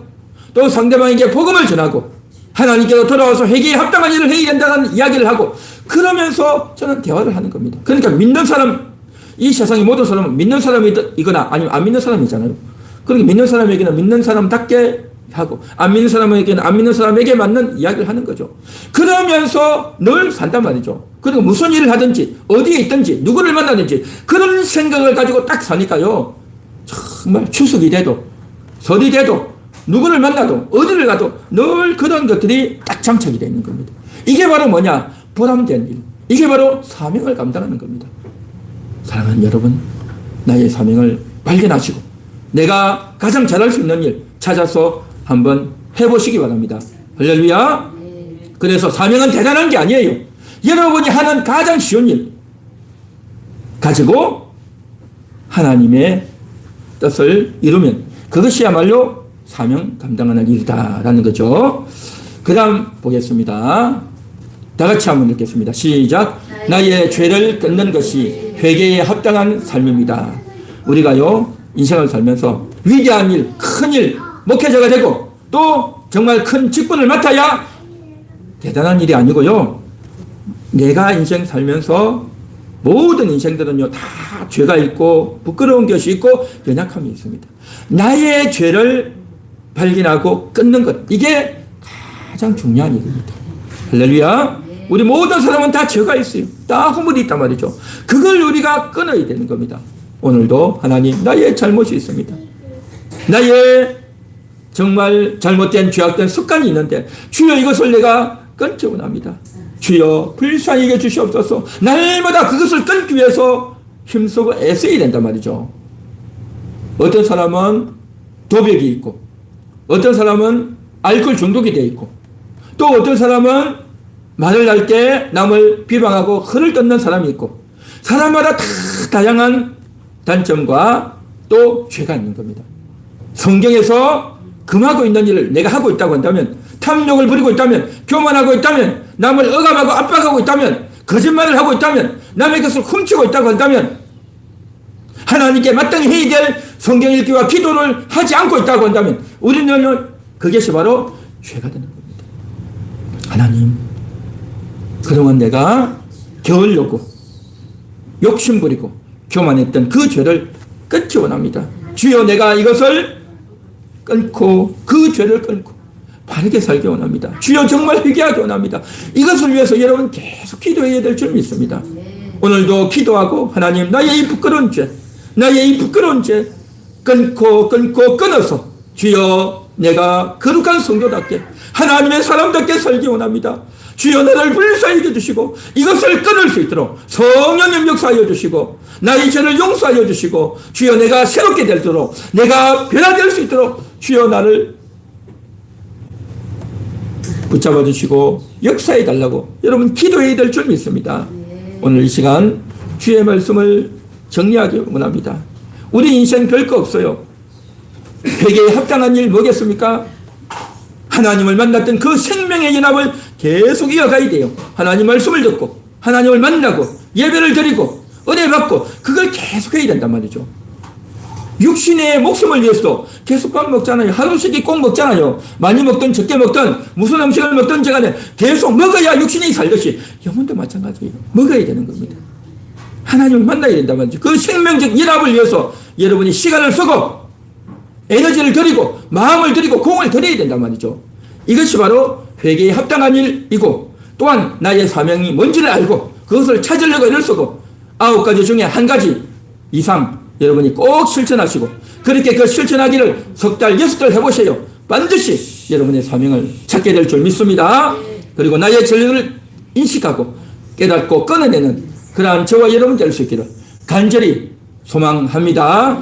또 상대방에게 복음을 전하고 하나님께로 돌아와서 회개에 합당한 일을 해야 된다는 이야기를 하고 그러면서 저는 대화를 하는 겁니다. 그러니까 믿는 사람, 이 세상의 모든 사람은 믿는 사람이거나 아니면 안 믿는 사람이잖아요. 그러니까 믿는 사람에게는 믿는 사람답게 하고 안 믿는 사람에게는 안 믿는 사람에게 맞는 이야기를 하는 거죠. 그러면서 늘 산단 말이죠. 그리고 무슨 일을 하든지 어디에 있든지 누구를 만나든지 그런 생각을 가지고 딱 사니까요. 정말 추석이 돼도 설이 돼도 누구를 만나도 어디를 가도 늘 그런 것들이 딱 장착이 되어 있는 겁니다. 이게 바로 뭐냐? 보람된 일. 이게 바로 사명을 감당하는 겁니다. 사랑하는 여러분, 나의 사명을 발견하시고 내가 가장 잘할 수 있는 일 찾아서 한번 해보시기 바랍니다. 할렐루야. 그래서 사명은 대단한 게 아니에요. 여러분이 하는 가장 쉬운 일 가지고 하나님의 뜻을 이루면 그것이야말로 사명 감당하는 일이다라는 거죠. 그 다음 보겠습니다. 다 같이 한번 읽겠습니다. 시작. 나의 죄를 끊는 것이 회개에 합당한 삶입니다. 우리가요 인생을 살면서 위대한 일, 큰 일, 목회자가 되고 또 정말 큰 직분을 맡아야 대단한 일이 아니고요. 내가 인생 살면서 모든 인생들은요 다 죄가 있고 부끄러운 것이 있고 연약함이 있습니다. 나의 죄를 발견하고 끊는 것, 이게 가장 중요한 일입니다. 할렐루야. 우리 모든 사람은 다 죄가 있어요. 다 허물이 있단 말이죠. 그걸 우리가 끊어야 되는 겁니다. 오늘도 하나님, 나의 잘못이 있습니다. 나의 정말 잘못된 죄악된 습관이 있는데 주여 이것을 내가 끊기 원합니다. 주여 불쌍히 여겨 주시옵소서. 날마다 그것을 끊기 위해서 힘쓰고 애써야 된단 말이죠. 어떤 사람은 도벽이 있고 어떤 사람은 알코올 중독이 되어 있고 또 어떤 사람은 말을 할 때 남을 비방하고 허를 끊는 사람이 있고 사람마다 다 다양한 단점과 또 죄가 있는 겁니다. 성경에서 금하고 있는 일을 내가 하고 있다고 한다면, 탐욕을 부리고 있다면, 교만하고 있다면, 남을 억압하고 압박하고 있다면, 거짓말을 하고 있다면, 남의 것을 훔치고 있다고 한다면, 하나님께 마땅히 해야 될 성경 읽기와 기도를 하지 않고 있다고 한다면 우리는 그것이 바로 죄가 되는 겁니다. 하나님, 그동안 내가 게으르고 욕심부리고 교만했던 그 죄를 끊기 원합니다. 주여 내가 이것을 끊고 그 죄를 끊고 바르게 살기 원합니다. 주여 정말 회개하기 원합니다. 이것을 위해서 여러분 계속 기도해야 될 줄 믿습니다. 오늘도 기도하고 하나님 나의 이 부끄러운 죄, 나의 이 부끄러운 죄 끊고 끊어서 주여 내가 거룩한 성도답게 하나님의 사람답게 살기 원합니다. 주여 나를 불쌍히 여겨주시고 이것을 끊을 수 있도록 성령님 역사하여 주시고 나의 죄를 용서하여 주시고 주여 내가 새롭게 되도록 내가 변화될 수 있도록 주여 나를 붙잡아 주시고 역사해 달라고 여러분 기도해야 될 줄 믿습니다. 오늘 이 시간 주의 말씀을 정리하기 원합니다. 우리 인생 별거 없어요. 회개에 합당한 일 뭐겠습니까? 하나님을 만났던 그 생명의 연합을 계속 이어가야 돼요. 하나님 말씀을 듣고 하나님을 만나고 예배를 드리고 은혜 받고 그걸 계속 해야 된단 말이죠. 육신의 목숨을 위해서도 계속 밥 먹잖아요. 하루씩 꼭 먹잖아요. 많이 먹든 적게 먹든 무슨 음식을 먹든 제가 계속 먹어야 육신이 살듯이 영혼도 마찬가지예요. 먹어야 되는 겁니다. 하나님을 만나야 된단 말이죠. 그 생명적 연합을 위해서 여러분이 시간을 쓰고 에너지를 드리고 마음을 드리고 공을 들여야 된단 말이죠. 이것이 바로 회개에 합당한 일이고 또한 나의 사명이 뭔지를 알고 그것을 찾으려고 애를 쓰고 9가지 중에 한 가지 이상 여러분이 꼭 실천하시고 그렇게 그 실천하기를 석 달, 6달 해보세요. 반드시 여러분의 사명을 찾게 될 줄 믿습니다. 그리고 나의 전력을 인식하고 깨닫고 끊어내는 그러한 저와 여러분 될 수 있기를 간절히 소망합니다.